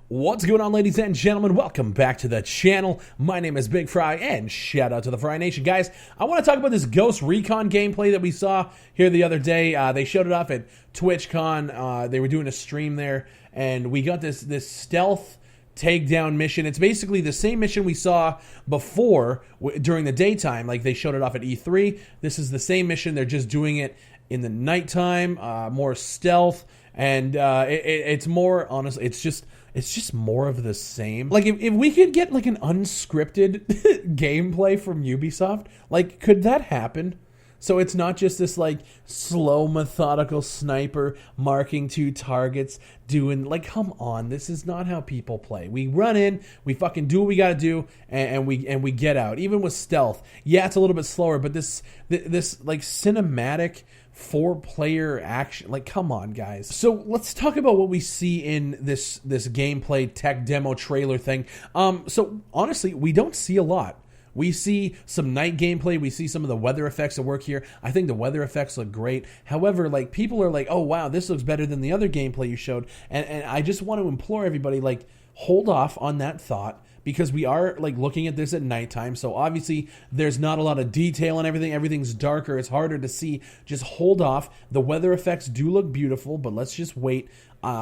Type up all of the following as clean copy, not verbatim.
What's going on, ladies and gentlemen? Welcome back to the channel. My name is Big Fry, and shout out to the Fry Nation. Guys, I want to talk about this Ghost Recon gameplay that we saw here the other day. They showed it off at TwitchCon. They were doing a stream there, and we got this stealth takedown mission. It's basically the same mission we saw before during the daytime. Like, they showed it off at E3. This is the same mission. They're just doing it in the nighttime, more stealth, and it's more, honestly, it's just more of the same. Like, if we could get, like, an unscripted gameplay from Ubisoft, like, could that happen? So it's not just this, like, slow, methodical sniper marking two targets, doing, like, come on, this is not how people play. We run in, we fucking do what we gotta do, and we get out. Even with stealth, yeah, it's a little bit slower, but this like, cinematic 4-player action, like, come on, guys. So let's talk about what we see in this gameplay tech demo trailer thing. So honestly, we don't see a lot. We see some night gameplay. We see some of the weather effects that work here. I think the weather effects look great. However, like, people are like, oh wow, this looks better than the other gameplay you showed. And I just want to implore everybody, like, hold off on that thought, because we are, like, looking at this at nighttime, so obviously there's not a lot of detail and everything. Everything's darker. It's harder to see. Just hold off. The weather effects do look beautiful, but let's just wait.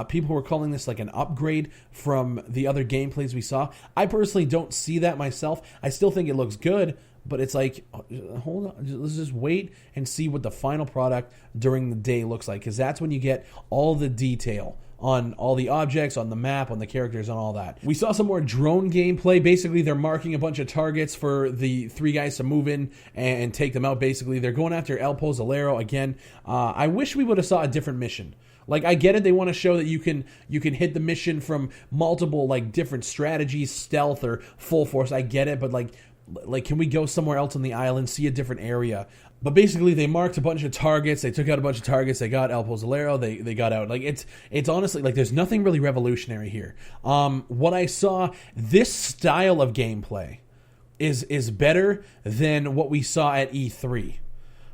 People were calling this like an upgrade from the other gameplays we saw. I personally don't see that myself. I still think it looks good, but it's like, hold on, let's just wait and see what the final product during the day looks like, because that's when you get all the detail on all the objects, on the map, on the characters, on all that. We saw some more drone gameplay. Basically, they're marking a bunch of targets for the 3 guys to move in and take them out. Basically, they're going after El Pozzolero again. I wish we would have saw a different mission. Like, I get it, they want to show that you can hit the mission from multiple, like, different strategies, stealth or full force. I get it, but like, can we go somewhere else on the island, see a different area? But basically, they marked a bunch of targets. They took out a bunch of targets. They got El Pozzolero. They got out. Like, it's honestly, like, there's nothing really revolutionary here. What I saw, this style of gameplay is better than what we saw at E3.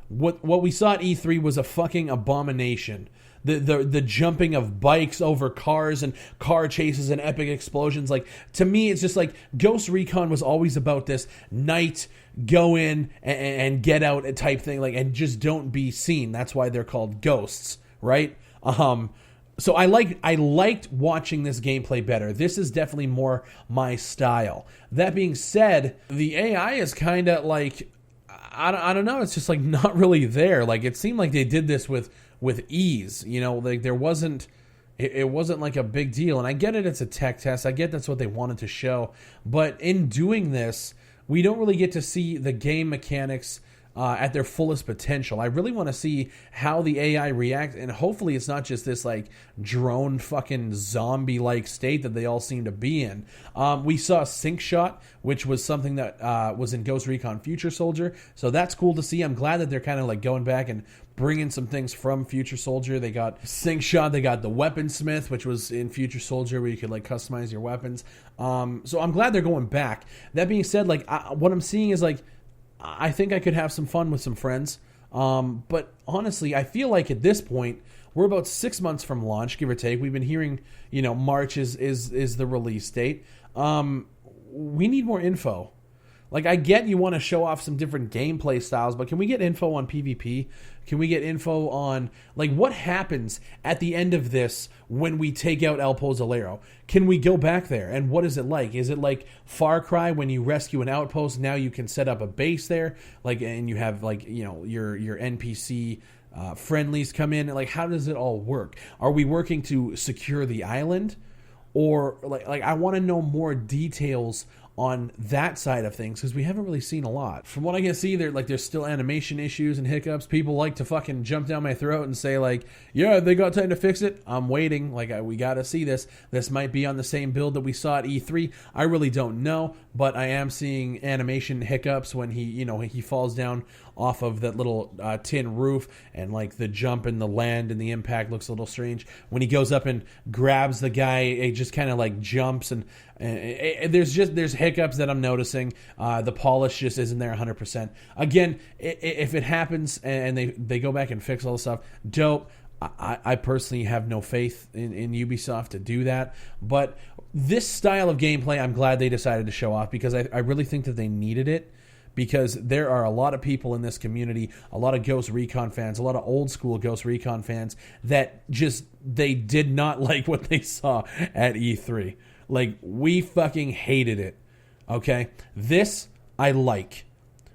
What we saw at E3 was a fucking abomination. The jumping of bikes over cars and car chases and epic explosions. Like, to me, it's just like Ghost Recon was always about this night, go in and get out type thing, like, and just don't be seen. That's why they're called ghosts, right? So I liked watching this gameplay better. This is definitely more my style. That being said, the AI is kind of like, I don't know, it's just like not really there. Like, it seemed like they did this with ease, you know, like there wasn't, it wasn't like a big deal. And I get it, it's a tech test. I get that's what they wanted to show. But in doing this, we don't really get to see the game mechanics at their fullest potential. I really want to see how the AI reacts, and hopefully it's not just this, like, drone fucking zombie-like state that they all seem to be in. We saw Sync Shot, which was something that was in Ghost Recon Future Soldier, so that's cool to see. I'm glad that they're kind of, like, going back and bringing some things from Future Soldier. They got Sync Shot, they got the Weaponsmith, which was in Future Soldier, where you could, like, customize your weapons. So I'm glad they're going back. That being said, like, what I'm seeing is, like, I think I could have some fun with some friends. But honestly, I feel like at this point, we're about 6 months from launch, give or take. We've been hearing, you know, March is the release date. We need more info. Like, I get you want to show off some different gameplay styles, but can we get info on PvP? Can we get info on, like, what happens at the end of this when we take out El Pozzolero? Can we go back there? And what is it like? Is it like Far Cry when you rescue an outpost, now you can set up a base there? Like, and you have, like, you know, your NPC friendlies come in? Like, how does it all work? Are we working to secure the island? Or, like I want to know more details on that side of things, because we haven't really seen a lot. From what I can see, there's still animation issues and hiccups. People like to fucking jump down my throat and say, like, yeah, they got time to fix it. I'm waiting. Like, we got to see this. This might be on the same build that we saw at E3. I really don't know, but I am seeing animation hiccups when he falls down off of that little tin roof, and, like, the jump and the land and the impact looks a little strange. When he goes up and grabs the guy, it just kind of, like, jumps, and there's hiccups that I'm noticing. The polish just isn't there 100%. Again, if it happens and they go back and fix all the stuff, dope. I personally have no faith in Ubisoft to do that. But this style of gameplay, I'm glad they decided to show off, because I really think that they needed it. Because there are a lot of people in this community, a lot of Ghost Recon fans, a lot of old school Ghost Recon fans that just, they did not like what they saw at E3. Like, we fucking hated it. Okay? This, I like.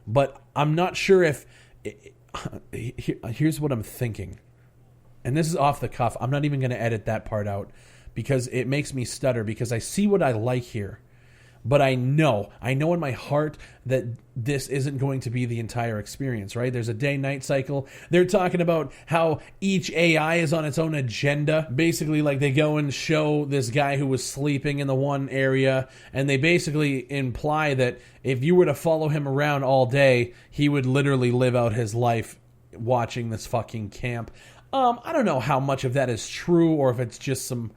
But I'm not sure if... Here's what I'm thinking. And this is off the cuff. I'm not even going to edit that part out, because it makes me stutter, because I see what I like here. But I know in my heart that this isn't going to be the entire experience, right? There's a day-night cycle. They're talking about how each AI is on its own agenda. Basically, like, they go and show this guy who was sleeping in the one area, and they basically imply that if you were to follow him around all day, he would literally live out his life watching this fucking camp. I don't know how much of that is true, or if it's just some...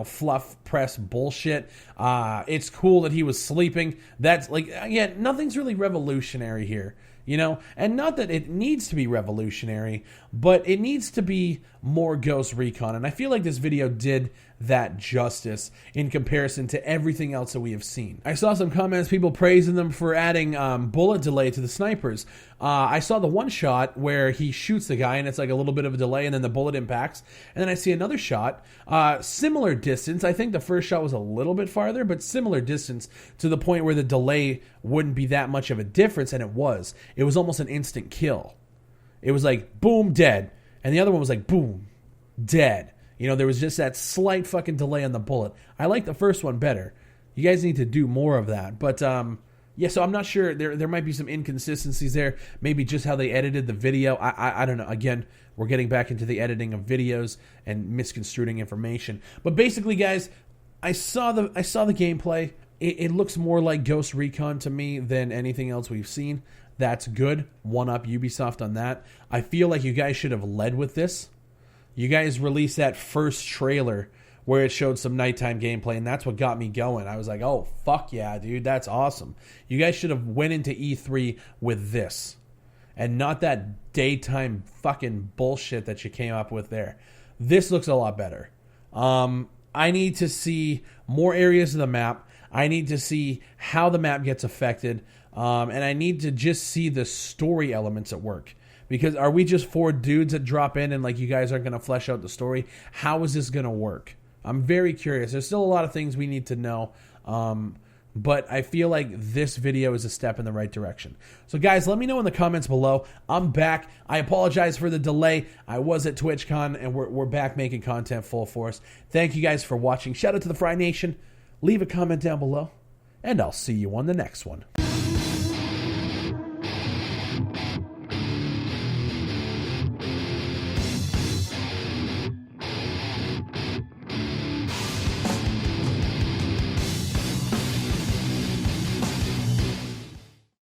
fluff press bullshit. It's cool that he was sleeping. That's like, again, nothing's really revolutionary here, and not that it needs to be revolutionary, but it needs to be more Ghost Recon. And I feel like this video did that justice in comparison to everything else that we have seen. I saw some comments, people praising them for adding bullet delay to the snipers. I saw the one shot where he shoots the guy and it's like a little bit of a delay and then the bullet impacts. And then I see another shot, similar distance. I think the first shot was a little bit farther, but similar distance to the point where the delay wouldn't be that much of a difference, and it was. It was almost an instant kill. It was like, boom, dead. And the other one was like, boom, dead. There was just that slight fucking delay on the bullet. I like the first one better. You guys need to do more of that. But, yeah, so I'm not sure. There might be some inconsistencies there. Maybe just how they edited the video. I don't know. Again, we're getting back into the editing of videos and misconstruing information. But basically, guys, I saw the gameplay. It looks more like Ghost Recon to me than anything else we've seen. That's good. One up Ubisoft on that. I feel like you guys should have led with this. You guys released that first trailer where it showed some nighttime gameplay, and that's what got me going. I was like, oh, fuck yeah, dude, that's awesome. You guys should have went into E3 with this, and not that daytime fucking bullshit that you came up with there. This looks a lot better. I need to see more areas of the map. I need to see how the map gets affected, and I need to just see the story elements at work. Because are we just 4 dudes that drop in and like you guys aren't going to flesh out the story? How is this going to work? I'm very curious. There's still a lot of things we need to know. But I feel like this video is a step in the right direction. So guys, let me know in the comments below. I'm back. I apologize for the delay. I was at TwitchCon and we're back making content full force. Thank you guys for watching. Shout out to the Fry Nation. Leave a comment down below. And I'll see you on the next one.